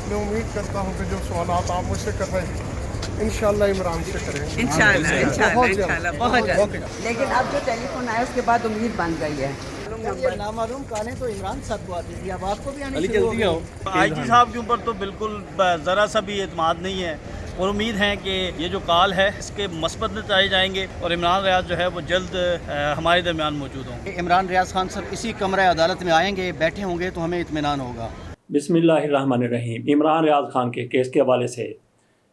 मैं उम्मीद करता हूँ कि जो सवालात आप मुझसे कर रहे हैं इंशाअल्लाह इमरान से करेंगे। इंशाअल्लाह बहुत इंशाअल्लाह जल्द, बहुत जल्द। लेकिन अब जो टेलीफोन आया उसके बाद उम्मीद बन गई है। ये नामालूम कहानी तो इमरान साहब को आती थी, अब आपको भी आनी अली शुरू हो जल्दी गई। आओ। आईजी साहब के ऊपर तो बिल्कुल ज़रा सा भी एतमाद नहीं है और उम्मीद है कि ये जो कॉल है इसके मस्बत नतीजे जाएंगे और इमरान रियाज जो है वो जल्द हमारे दरमियान मौजूद होंगे। इमरान रियाज खान साहब इसी कमरा अदालत में आएंगे, बैठे होंगे तो हमें इत्मीनान होगा। बिस्मिल्लाहिर्रहमानिर्रहीम। इमरान रियाज खान के केस के हवाले से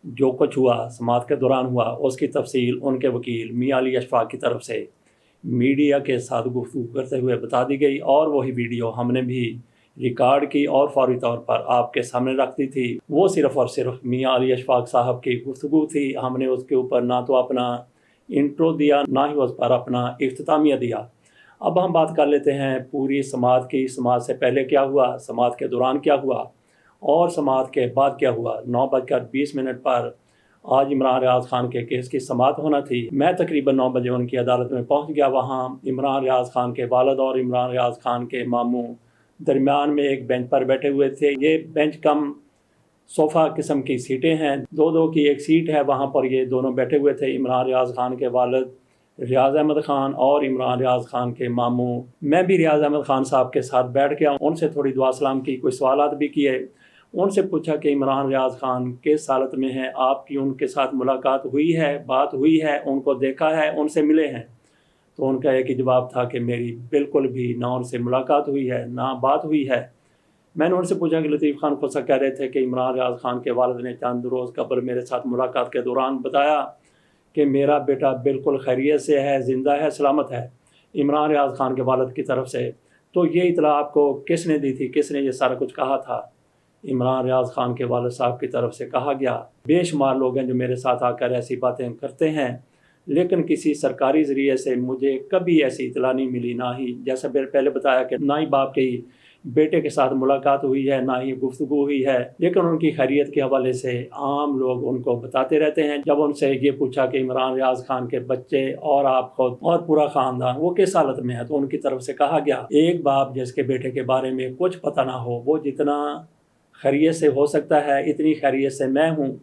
जो कुछ हुआ, समाअत के दौरान हुआ, उसकी तफसील उनके वकील मियां अली अशफाक की तरफ से मीडिया के साथ गुफ्तगू करते हुए बता दी गई और वही वीडियो हमने भी रिकॉर्ड की और फौरी तौर पर आपके सामने रख दी थी। वो सिर्फ़ और सिर्फ मियां अली अशफाक साहब की गुफ्तगू थी। हमने उसके ऊपर ना तो अपना इंट्रो दिया, ना ही उस पर अपना इख्तितामिया दिया। अब हम बात कर लेते हैं पूरी समाअत की। समाअत से पहले क्या हुआ, समाअत के दौरान क्या हुआ और समाअत के बाद क्या हुआ। 9:20 पर आज इमरान रियाज खान के केस की समाअत होना थी। मैं तकरीबन 9 बजे उनकी अदालत में पहुंच गया। वहां इमरान रियाज खान के वालिद और इमरान रियाज खान के मामू दरमियान में एक बेंच पर बैठे हुए थे। ये बेंच कम सोफ़ा किस्म की सीटें हैं, दो की एक सीट है, वहाँ पर ये दोनों बैठे हुए थे। इमरान रियाज खान के वालिद रियाज अहमद ख़ान और इमरान रियाज खान के मामू। मैं भी रियाज अहमद ख़ान साहब के साथ बैठ गया, उनसे थोड़ी दुआ सलाम की, कोई सवालात भी किए। उनसे पूछा कि इमरान रियाज खान किस हालत में हैं, आपकी उनके साथ मुलाकात हुई है, बात हुई है, उनको देखा है, उनसे मिले हैं। तो उनका एक ही जवाब था कि मेरी बिल्कुल भी ना उनसे मुलाकात हुई है ना बात हुई है। मैंने उनसे पूछा कि लतीफ़ खान खोसा कह रहे थे कि इमरान रियाज खान के वालिद ने चंद रोज़ कबल मेरे साथ मुलाकात के दौरान बताया कि मेरा बेटा बिल्कुल खैरियत से है, ज़िंदा है, सलामत है, इमरान रियाज खान के वालिद की तरफ से। तो ये इतला आपको किसने दी थी, किसने ये सारा कुछ कहा था? इमरान रियाज खान के वालिद साहब की तरफ से कहा गया। बेशुमार लोग हैं जो मेरे साथ आकर ऐसी बातें करते हैं, लेकिन किसी सरकारी ज़रिए से मुझे कभी ऐसी इतला नहीं मिली, ना ही जैसा पहले बताया कि ना ही बाप के बेटे के साथ मुलाकात हुई है, ना ही गुफ्तगू हुई है। लेकिन उनकी खैरियत के हवाले से आम लोग उनको बताते रहते हैं। जब उनसे ये पूछा कि इमरान रियाज खान के बच्चे और आप खुद और पूरा ख़ानदान वो किस हालत में है, तो उनकी तरफ से कहा गया एक बाप जिसके बेटे के बारे में कुछ पता ना हो, वो जितना खैरियत से हो सकता है इतनी खैरियत से मैं हूँ,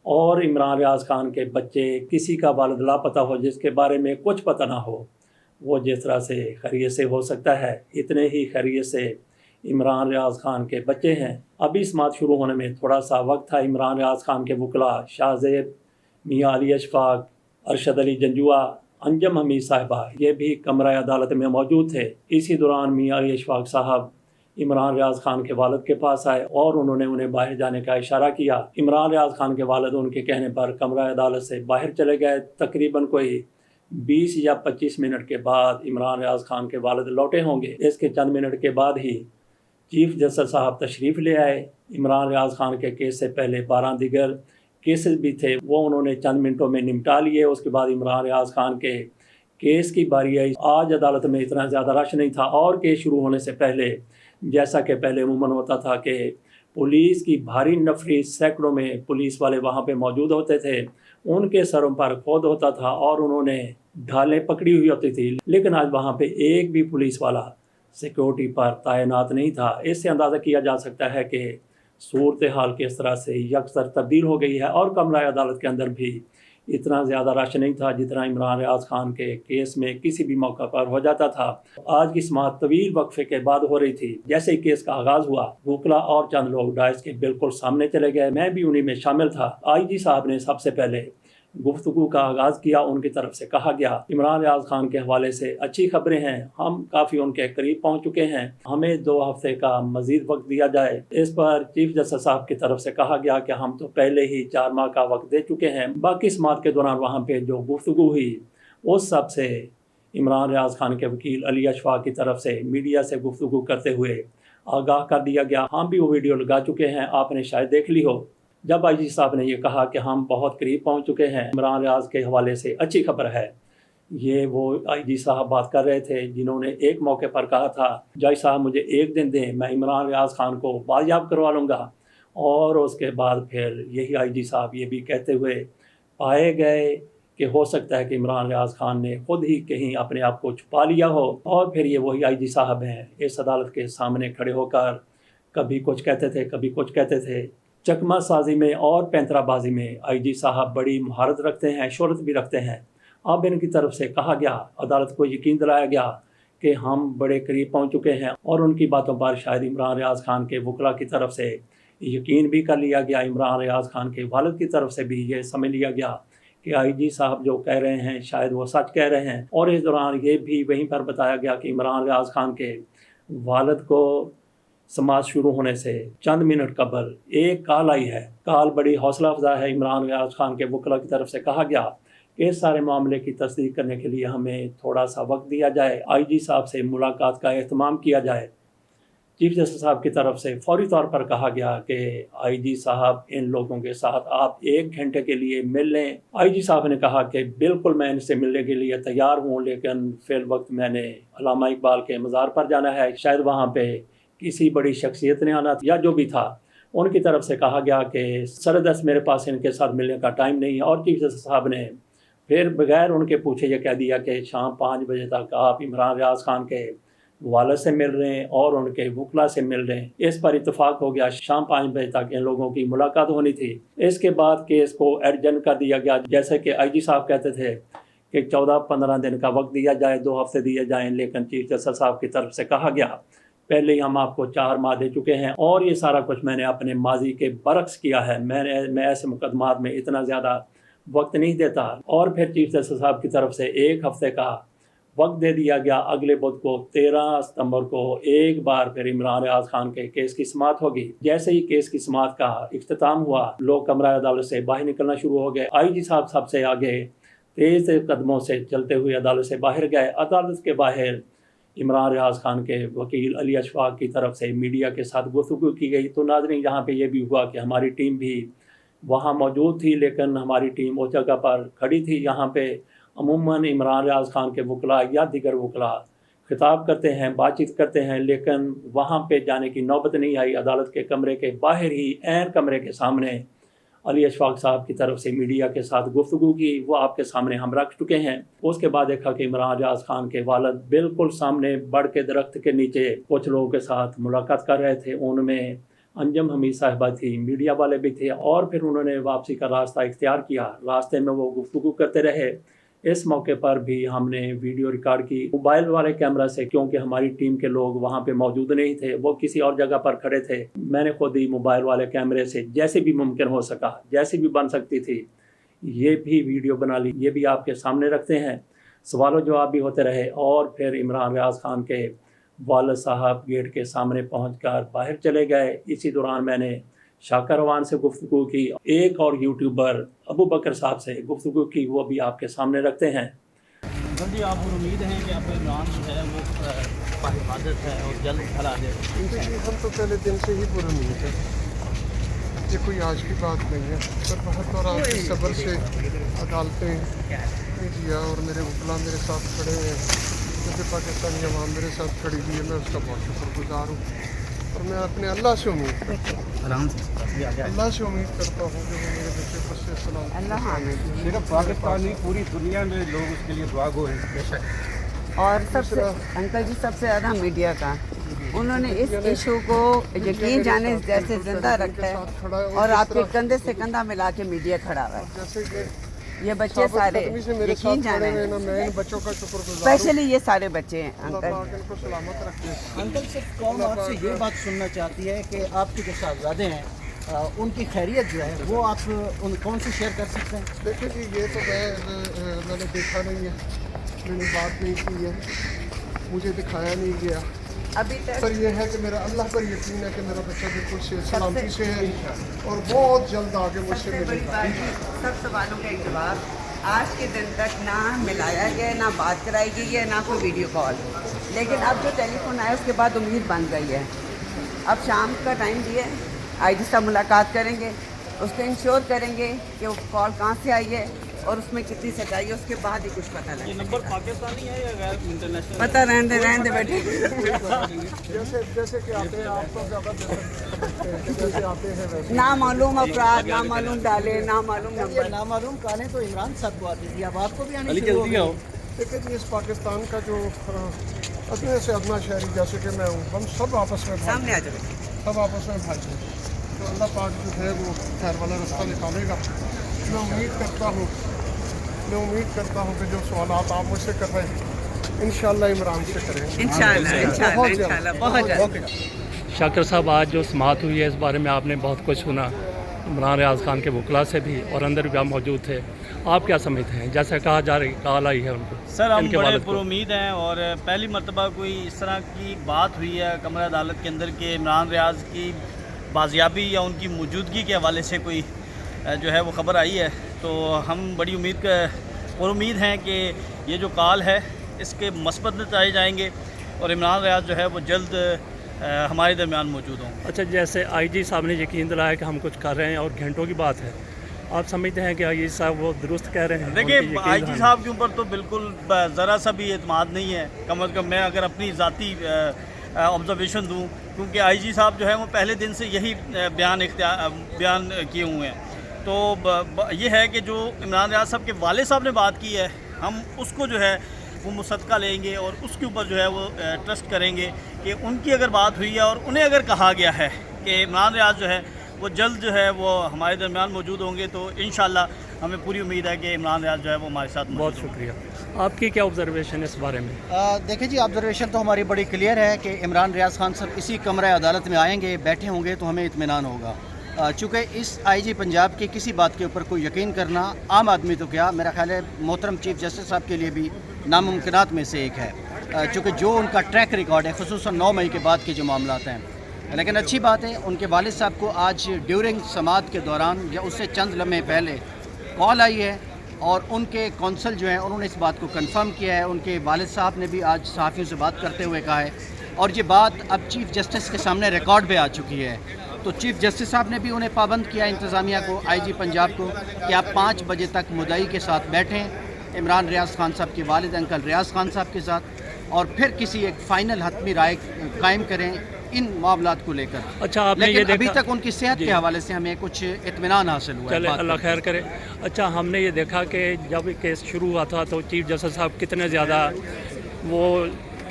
और इमरान रियाज खान के बच्चे किसी का वालिद लापता हो जिसके बारे में कुछ पता ना हो, वो जिस तरह से खैरियत से हो सकता है इतने ही खैरियत से इमरान रियाज खान के बच्चे हैं। अभी समाअत शुरू होने में थोड़ा सा वक्त था। इमरान रियाज खान के वकला शाहज़ेब, मियां अली अशफाक, अरशद अली जंजुआ, अंजम हमीद साहिबा ये भी कमरा अदालत में मौजूद थे। इसी दौरान मियां अली अशफाक साहब इमरान रियाज खान के वालिद के पास आए और उन्होंने उन्हें बाहर जाने का इशारा किया। इमरान रियाज खान के वालिद उनके कहने पर कमरा अदालत से बाहर चले गए। तकरीबन कोई 20 या 25 मिनट के बाद इमरान रियाज खान के वालिद लौटे होंगे। इसके चंद मिनट के बाद ही चीफ जस्टिस साहब तशरीफ़ ले आए। इमरान रियाज खान के केस से पहले 12 दीगर केसेस भी थे, वो उन्होंने चंद मिनटों में निपटा लिए। उसके बाद इमरान रियाज खान के केस की बारी आई। आज अदालत में इतना ज़्यादा रश नहीं था और केस शुरू होने से पहले जैसा कि पहले अमूमन होता था कि पुलिस की भारी नफरी, सैकड़ों में पुलिस वाले वहाँ पे मौजूद होते थे, उनके सरों पर खोद होता था और उन्होंने ढालें पकड़ी हुई होती थी। लेकिन आज वहाँ पे एक भी पुलिस वाला सिक्योरिटी पर तैनात नहीं था। इससे अंदाज़ा किया जा सकता है कि सूरत हाल किस तरह से यकसर तब्दील हो गई है और कमरा अदालत के अंदर भी इतना ज़्यादा रश नहीं था जितना इमरान रियाज खान के केस में किसी भी मौका पर हो जाता था। आज की समाअत तवील वक्फे के बाद हो रही थी। जैसे ही केस का आगाज़ हुआ, वकला और चंद लोग डायस के बिल्कुल सामने चले गए, मैं भी उन्हीं में शामिल था। आईजी साहब ने सबसे पहले गुफ्तगू का आगाज़ किया। उनकी तरफ से कहा गया इमरान रियाज खान के हवाले से अच्छी खबरें हैं, हम काफ़ी उनके करीब पहुँच चुके हैं, हमें 2 हफ्ते का मज़ीद वक्त दिया जाए। इस पर चीफ जस्टिस साहब की तरफ से कहा गया कि हम तो पहले ही 4 माह का वक्त दे चुके हैं। बाकी समाअत के दौरान वहाँ पर जो गुफ्तगू हुई उस सब से इमरान रियाज खान के वकील अली अशफाक की तरफ से मीडिया से गुफ्तगू करते हुए आगाह कर दिया गया। हम भी वो वीडियो लगा चुके हैं, आपने शायद देख ली हो। जब आईजी साहब ने ये कहा कि हम बहुत करीब पहुंच चुके हैं, इमरान रियाज के हवाले से अच्छी खबर है, ये वो आईजी साहब बात कर रहे थे जिन्होंने एक मौके पर कहा था जज साहब मुझे 1 दिन दें, मैं इमरान रियाज खान को बाजियाब करवा लूँगा। और उसके बाद फिर यही आईजी साहब ये भी कहते हुए पाए गए कि हो सकता है कि इमरान रियाज खान ने खुद ही कहीं अपने आप को छुपा लिया हो। और फिर ये वही आईजी साहब हैं, इस अदालत के सामने खड़े होकर कभी कुछ कहते थे, कभी कुछ कहते थे। चकमा साजी में और पैंतरा बाजी में आईजी साहब बड़ी महारत रखते हैं, शोहरत भी रखते हैं। अब इनकी तरफ से कहा गया, अदालत को यकीन दिलाया गया कि हम बड़े करीब पहुंच चुके हैं और उनकी बातों पर शायद इमरान रियाज खान के वकला की तरफ से यकीन भी कर लिया गया। इमरान रियाज खान के वालिद की तरफ से भी ये समझ लिया गया कि आईजी साहब जो कह रहे हैं शायद वो सच कह रहे हैं। और इस दौरान ये भी वहीं पर बताया गया कि इमरान रियाज खान के वालिद को समाज शुरू होने से चंद मिनट कबल एक कॉल आई है। कॉल बड़ी हौसला अफजा है। इमरान रियाज खान के वकला की तरफ से कहा गया कि इस सारे मामले की तस्दीक करने के लिए हमें थोड़ा सा वक्त दिया जाए, आईजी साहब से मुलाकात का एहतमाम किया जाए। चीफ जस्टिस साहब की तरफ से फौरी तौर पर कहा गया कि आईजी साहब इन लोगों के साथ आप 1 घंटे के लिए मिल लें। आईजी साहब ने कहा कि बिल्कुल मैं इनसे मिलने के लिए तैयार हूँ, लेकिन फिर वक्त मैंने अल्लामा इकबाल के मज़ार पर जाना है, शायद वहाँ पे किसी बड़ी शख्सियत ने आना या जो भी था। उनकी तरफ से कहा गया कि सरदस्त मेरे पास इनके साथ मिलने का टाइम नहीं है। और चीफ जस्टिस साहब ने फिर बगैर उनके पूछे ये कह दिया कि शाम 5 बजे तक आप इमरान रियाज खान के वालिद से मिल रहे हैं और उनके वकला से मिल रहे हैं। इस पर इत्तेफाक हो गया, शाम 5 बजे तक इन लोगों की मुलाकात होनी थी। इसके बाद केस को एडजन कर दिया गया। जैसे कि आईजी साहब कहते थे कि 14-15 दिन का वक्त दिया जाए, 2 हफ्ते दिए जाएँ, लेकिन चीफ जस्टिस साहब की तरफ से कहा गया पहले ही हम आपको 4 माह दे चुके हैं और ये सारा कुछ मैंने अपने माजी के बरक्स किया है। मैं ऐसे मुकदमात में इतना ज़्यादा वक्त नहीं देता। और फिर चीफ जस्टिस साहब की तरफ से 1 हफ्ते का वक्त दे दिया गया। अगले बुध को 13 सितंबर को एक बार फिर इमरान रियाज खान के केस की समाअत होगी। जैसे ही केस की समाअत का इख्तिताम हुआ, लोग कमरा अदालत से बाहर निकलना शुरू हो गए। आईजी साहब सबसे आगे तेज़ कदमों से चलते हुए अदालत से बाहर गए। अदालत के बाहर इमरान रियाज खान के वकील अली अशफाक की तरफ से मीडिया के साथ गुफ्तगू की गई। तो नाज़रीन, यहाँ पे ये भी हुआ कि हमारी टीम भी वहाँ मौजूद थी, लेकिन हमारी टीम उस जगह पर खड़ी थी। यहाँ पे अमूमन इमरान रियाज खान के वकला या दीगर वकला खिताब करते हैं, बातचीत करते हैं, लेकिन वहाँ पे जाने की नौबत नहीं आई। अदालत के कमरे के बाहर ही ऐन कमरे के सामने अली अशफाक साहब की तरफ से मीडिया के साथ गुफ्तगू की, वो आपके सामने हम रख चुके हैं। उसके बाद देखा कि इमरान रियाज खान के वालिद बिल्कुल सामने बड़ के दरख्त के नीचे कुछ लोगों के साथ मुलाकात कर रहे थे। उनमें अंजम हमीद साहिबा थी, मीडिया वाले भी थे और फिर उन्होंने वापसी का रास्ता इख्तियार किया। रास्ते में वो गुफ्तगू करते रहे। इस मौके पर भी हमने वीडियो रिकॉर्ड की मोबाइल वाले कैमरा से, क्योंकि हमारी टीम के लोग वहाँ पे मौजूद नहीं थे, वो किसी और जगह पर खड़े थे। मैंने खुद ही मोबाइल वाले कैमरे से जैसे भी मुमकिन हो सका, जैसी भी बन सकती थी, ये भी वीडियो बना ली। ये भी आपके सामने रखते हैं। सवाल जवाब भी होते रहे। और फिर इमरान रियाज खान के वालिद साहब गेट के सामने पहुंचकर बाहर चले गए। इसी दौरान मैंने शाकर रवान से गुफ्तगू की, एक और यूट्यूबर अबू बकर साहब से गुफ्तगू की, वो भी आपके सामने रखते हैं। जी, आप उम्मीद हैं कि आप इमरान जो है वो हिफाजत है और जल्द घर आ जाए? देखिए, हम तो पहले दिन से ही पूरा उम्मीद है, ये कोई आज की बात नहीं है। पर बहुत और आपके सब्र से अदालतें, मीडिया और मेरे वकला मेरे साथ खड़े हुए हैं, क्योंकि पाकिस्तानी अवाम मेरे साथ खड़ी हुई है। मैं उसका बहुत शुक्रगुजार हूँ और मैं अपने अल्लाह से उम्मीद करता हूँ, अल्लाह से उम्मीद करता हूँ कि वो मेरे बच्चे को से सलाम। सिर्फ पाकिस्तान नहीं, पूरी दुनिया में लोग उसके लिए दुआ गो हैं। और सबसे अंकल जी, सबसे ज़्यादा मीडिया का उन्होंने इस इशू को यकीन जाने जैसे जिंदा रखा है और आपके कंधे से कंधा मिला के मीडिया खड़ा हुआ है। जैसे कि ये बच्चे सारे यकीन जाने, मैं इन बच्चों का शुक्रगुजार स्पेशली ये सारे बच्चे हैं अंकल। इनको सलामत रखे। अंकल सिर्फ कौन आपसे ये बात सुनना चाहती है कि आपके जो साहबजादे हैं उनकी खैरियत जो है वो आप उन कौन से शेयर कर सकते हैं? देखिए जी, ये तो मैंने देखा नहीं है, मैंने बात नहीं की है, मुझे दिखाया नहीं गया। अभी तक पर यह है कि मेरा अल्लाह पर यकीन है कि मेरा बच्चा बिल्कुल से सलामती से है और बहुत जल्द आगे मुझसे सबसे बड़ी मिलेगा। बात है, सब सवालों का एक जवाब आज के दिन तक ना मिलाया गया, ना बात कराई गई है, ना कोई वीडियो कॉल। लेकिन अब जो टेलीफोन आया उसके बाद उम्मीद बन गई है। अब शाम का टाइम दिया है, आईजी साहब मुलाकात करेंगे, उसको इंश्योर करेंगे कि वो कॉल कहाँ से आई है और उसमें कितनी सच्चाई है, उसके बाद ही कुछ पता ये लगेगा। नंबर पाकिस्तानी है या गैर इंटरनेशनल? पता रहने दे बेटे। जैसे कि आते हैं आप तो ज़्यादा जैसे आते हैं वैसे नामालूम अफराद, नामालूम डाले, नामालूम ये नंबर। नामालूम कॉलें तो इमरान साहब को आती थी, अब आपको भी आनी अली शुरू हो जल्दी गई। आओ। देखिए जी, इस पाकिस्तान का जो अदना से अदना शहरी जैसे कि मैं हूँ, हम सब आपस में भाई सामने आ जाओ। सब आपस में भाई हैं। तो तो अल्लाह पाक जो है वो खैर वाला रास्ता निकालेगा। मैं उम्मीद करता हूँ कि जो सवालात आप मुझसे कर रहे हैं इंशाअल्लाह इमरान से करेंगे। इंशाल्लाह बहुत जल्द। शाकिर साहब, आज जो समाअत हुई है इस बारे में आपने बहुत कुछ सुना, इमरान रियाज खान के वकला से भी और अंदर भी आप मौजूद थे। आप क्या समझते हैं, जैसे कहा जा रही कॉल आई है उनको? सर, हम इनके बड़े वालिद को। पुरुमीद हैं और पहली मरतबा कोई इस तरह की बात हुई है कमरा अदालत के अंदर कि इमरान रियाज की बाजियाबी या उनकी मौजूदगी के हवाले से कोई जो है वो ख़बर आई है। तो हम बड़ी पुरुमीद हैं कि ये जो कॉल है इसके मस्बत नतीजे जाएंगे और इमरान रियाज जो है वो जल्द हमारे दरमियान मौजूद होंगे। अच्छा, जैसे आईजी साहब ने यकीन दिलाया कि हम कुछ कर रहे हैं और घंटों की बात है, आप समझते हैं कि आईजी साहब वो दुरुस्त कह रहे हैं? देखिए, आईजी साहब के ऊपर तो बिल्कुल ज़रा सा भी एतमाद नहीं है। कम अज़ कम मैं अगर अपनी ज़ाती ऑब्जर्वेशन दूँ, क्योंकि आईजी साहब जो है वो पहले दिन से यही बयान किए हुए हैं। तो ये है कि जो इमरान रियाज साहब के वालिद साहब ने बात की है, हम उसको जो है वो मुसद्दका लेंगे और उसके ऊपर जो है वो ट्रस्ट करेंगे कि उनकी अगर बात हुई है और उन्हें अगर कहा गया है कि इमरान रियाज जो है वो जल्द जो है वो हमारे दरमियान मौजूद होंगे, तो इंशाल्लाह हमें पूरी उम्मीद है कि इमरान रियाज जो है वो हमारे साथ बहुत शुक्रिया। आपकी क्या ऑब्जर्वेशन है इस बारे में? देखिए जी, ऑब्जर्वेशन तो हमारी बड़ी क्लियर है कि इमरान रियाज खान साहब इसी कमरा अदालत में आएंगे, बैठे होंगे तो हमें इत्मीनान होगा। चूँकि इस आईजी पंजाब की किसी बात के ऊपर कोई यकीन करना आम आदमी तो क्या, मेरा ख्याल है मोहतरम चीफ जस्टिस साहब के लिए भी नामुमकिनात में से एक है, चूँकि जो उनका ट्रैक रिकॉर्ड है खुसूसन 9 मई के बाद के जो मामलात हैं। लेकिन अच्छी बात है, उनके वालिद साहब को आज ड्यूरिंग समाअत के दौरान या उससे चंद लम्हे पहले कॉल आई है और उनके कौंसल जो हैं उन्होंने इस बात को कंफर्म किया है। उनके वालिद साहब ने भी आज सहाफ़ियों से बात करते हुए कहा है और ये बात अब चीफ़ जस्टिस के सामने रिकॉर्ड पे आ चुकी है। तो चीफ़ जस्टिस साहब ने भी उन्हें पाबंद किया, इंतज़ामिया को, आईजी पंजाब को, कि आप 5 बजे तक मुद्दई के साथ बैठें, इमरान रियाज खान साहब के वालिद अंकल रियाज खान साहब के साथ, और फिर किसी एक फ़ाइनल हतमी राय कायम करें इन मामलात को लेकर। अच्छा, आपने लेकिन ये देखा अभी तक उनकी सेहत के हवाले से हमें कुछ इत्मीनान हासिल हुआ है। चले, अल्लाह खैर करे। अच्छा, हमने ये देखा कि जब केस शुरू हुआ था तो चीफ जस्टिस साहब कितने ज़्यादा वो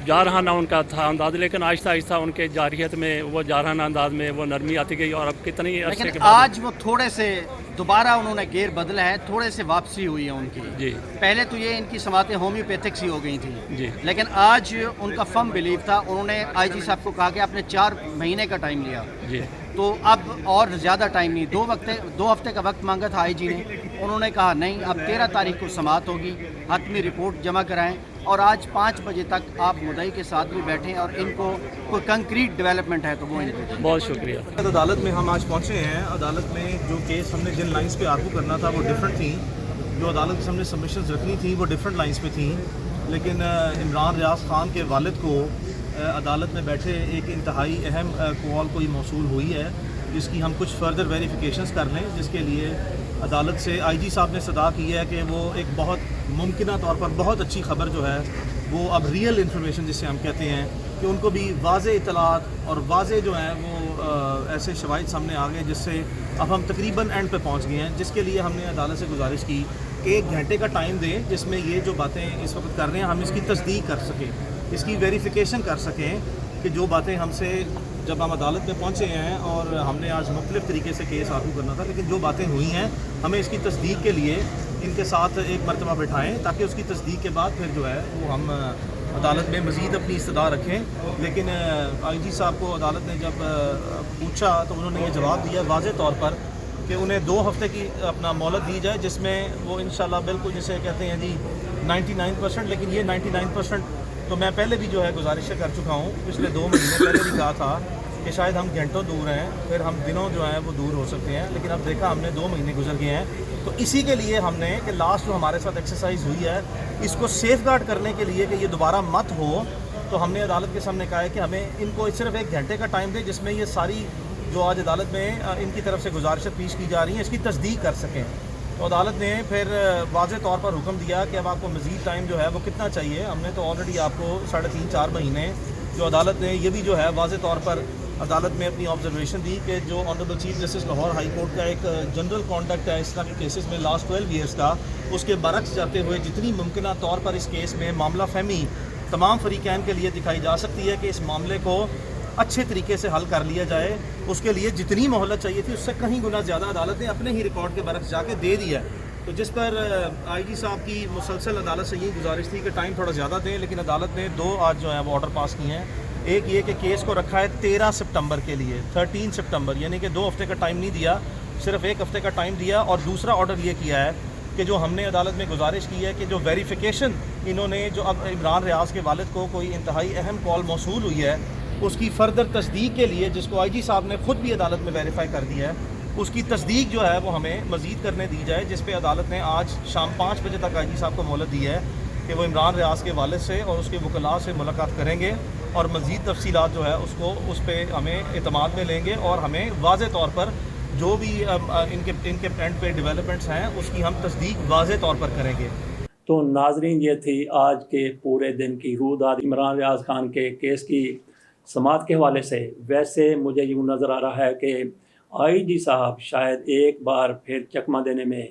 जारहाना उनका था अंदाज, लेकिन आहिस्ता आहिस्ता उनके जारियत में वो जारहाना अंदाज में वो नरमी आती गई और अब कितनी अरसे के बाद आज वो थोड़े से दोबारा उन्होंने गेयर बदला है, थोड़े से वापसी हुई है उनकी। जी, पहले तो ये इनकी समातें होम्योपैथिक सी हो गई थी जी, लेकिन आज उनका फर्म बिलीव था। उन्होंने आईजी साहब को कहा कि आपने 4 महीने का टाइम लिया, जी, तो अब और ज़्यादा टाइम नहीं, 2 हफ्ते का वक्त मांगा था आईजी ने। उन्होंने कहा नहीं, अब 13 तारीख को समाअत होगी, हतमी रिपोर्ट जमा कराएं और आज 5 बजे तक आप मुद्दई के साथ भी बैठें और इनको कोई कंक्रीट डेवलपमेंट है तो वो इनको। बहुत शुक्रिया। अदालत में हम आज पहुंचे हैं। अदालत में जो केस हमने जिन लाइंस पे आर्गू करना था वो डिफरेंट थी, जो अदालत के सामने सबमिशंस रखनी थी वो डिफरेंट लाइंस पे थी। लेकिन इमरान रियाज खान के वालिद को अदालत में बैठे एक इंतहाई अहम कॉल कोई मौसूल हुई है जिसकी हम कुछ फर्दर वेरिफिकेशंस कर लें, जिसके लिए अदालत से आईजी साहब ने सदा की है कि वो एक बहुत मुमकिना तौर पर बहुत अच्छी खबर जो है वो अब रियल इन्फॉर्मेशन जिसे हम कहते हैं कि उनको भी वाज़े इतलात और वाज़े जो हैं वो ऐसे शवाहिद सामने आ गए जिससे अब हम तकरीबन एंड पे पहुंच गए हैं, जिसके लिए हमने अदालत से गुजारिश की कि 1 घंटे का टाइम दें जिसमें ये जो बातें इस वक्त कर रहे हैं हम इसकी तस्दीक कर सकें, इसकी वेरिफिकेशन कर सकें कि जो बातें हमसे जब हम अदालत में पहुंचे हैं और हमने आज मुख्तलिफ़ तरीके से केस आर्गू करना था, लेकिन जो बातें हुई हैं हमें इसकी तस्दीक के लिए इनके साथ एक मरतबा बिठाएं ताकि उसकी तस्दीक के बाद फिर जो है वो हम अदालत में मज़ीद अपनी इस्तदा रखें। लेकिन आईजी साहब को अदालत ने जब पूछा तो उन्होंने ये जवाब दिया वाज़े तौर पर कि उन्हें 2 हफ्ते की अपना मोहलत दी जाए, जिसमें वो इंशाल्लाह बिल्कुल जिसे कहते हैं जी 99%, लेकिन ये 99% तो मैं पहले भी जो है गुजारिशें कर चुका हूँ, पिछले 2 महीने पहले भी कहा था कि शायद हम घंटों दूर हैं, फिर हम दिनों जो हैं वो दूर हो सकते हैं, लेकिन अब देखा हमने 2 महीने गुजर गए हैं। तो इसी के लिए हमने कि लास्ट जो हमारे साथ एक्सरसाइज हुई है इसको सेफगार्ड करने के लिए कि ये दोबारा मत हो, तो हमने अदालत के सामने कहा है कि हमें इनको सिर्फ 1 घंटे का टाइम दे जिसमें ये सारी जो आज अदालत में इनकी तरफ से गुजारिशें पेश की जा रही हैं इसकी तस्दीक कर सकें। तो अदालत ने फिर वाज़े तौर पर हुक्म दिया कि अब आपको मज़ीद टाइम जो है वो कितना चाहिए। हमने तो ऑलरेडी आपको 3.5-4 महीने, जो अदालत ने ये भी जो है वाज़े तौर पर अदालत में अपनी ऑब्जर्वेशन दी कि जो honourable chief justice Lahore high court का एक जनरल कॉन्डक्ट है इस तरह के केसेस में लास्ट 12 ईयर्स का, उसके बरक्स जाते हुए जितनी मुमकिन तौर पर इस केस में मामला फहमी तमाम फरीकैन के लिए दिखाई जा सकती है कि इस मामले को अच्छे तरीके से हल कर लिया जाए। उसके लिए जितनी मोहलत चाहिए थी उससे कहीं गुना ज़्यादा अदालत ने अपने ही रिकॉर्ड के बरक्स जाके दे दिया है। तो जिस पर आईजी साहब की मुसलसल अदालत से यही गुजारिश थी कि टाइम थोड़ा ज़्यादा दें, लेकिन अदालत ने 2 आज जो है वो ऑर्डर पास किए हैं। एक ये कि केस को रखा है 13 सितंबर के लिए, 13 सितंबर, यानी कि 2 हफ्ते का टाइम नहीं दिया, सिर्फ 1 हफ्ते का टाइम दिया। और दूसरा ऑर्डर ये किया है कि जो हमने अदालत में गुजारिश की है कि जो वेरिफिकेशन इन्होंने जो अब इमरान रियाज के वालिद को कोई इंतहाई अहम कॉल मौसूल हुई है उसकी फ़र्दर तस्दीक के लिए, जिसको आईजी साहब ने ख़ुद भी अदालत में वेरीफाई कर दिया है, उसकी तस्दीक जो है वो हमें मज़ीद करने दी जाए, जिस पे अदालत ने आज शाम 5 बजे तक आईजी साहब को मोहलत दी है कि वो इमरान रियाज के वालिद से और उसके वकला से मुलाकात करेंगे और मज़ीद तफसीलात जो है उसको उस पर हमें एतमाद में लेंगे और हमें वाज़े तौर पर जो भी इनके एंड पे डेवलपमेंट्स हैं उसकी हम तस्दीक वाज़े तौर पर करेंगे। तो नाजरीन, ये थी आज के पूरे दिन की रूदार इमरान रियाज खान के केस की समाअत के हवाले से। वैसे मुझे यूँ नज़र आ रहा है कि आईजी साहब शायद एक बार फिर चकमा देने में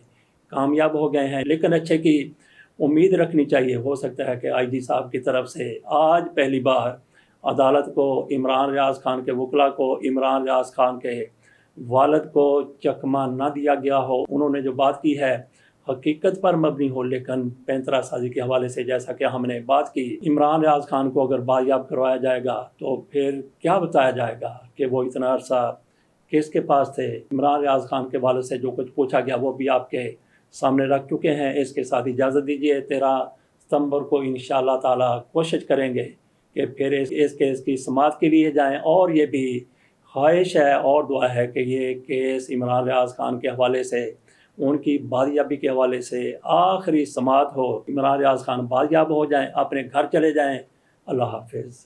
कामयाब हो गए हैं, लेकिन अच्छे की उम्मीद रखनी चाहिए। हो सकता है कि आईजी साहब की तरफ से आज पहली बार अदालत को इमरान रियाज खान के वकला को इमरान रियाज खान के वालिद को चकमा ना दिया गया हो। उन्होंने जो बात की है हकीकत पर मबनी हो, लेकिन पैंतरा साजी के हवाले से जैसा कि हमने बात की, इमरान रियाज खान को अगर बायाब करवाया जाएगा तो फिर क्या बताया जाएगा कि वो इतना अरसा किसके पास थे। इमरान रियाज खान के वालिद से जो कुछ पूछा गया वो भी आपके सामने रख चुके हैं। इसके साथ इजाज़त दीजिए, 13 सितंबर को इंशाअल्लाह ताला कोशिश करेंगे कि फिर इस केस की समाअत के लिए जाएं। और ये भी ख्वाहिश है और दुआ है कि ये केस इमरान रियाज खान के हवाले से, उनकी बाजियाबी के हवाले से आखिरी समाअत हो, इमरान रियाज खान बाजियाब हो जाएं, अपने घर चले जाएं। अल्लाह हाफिज़।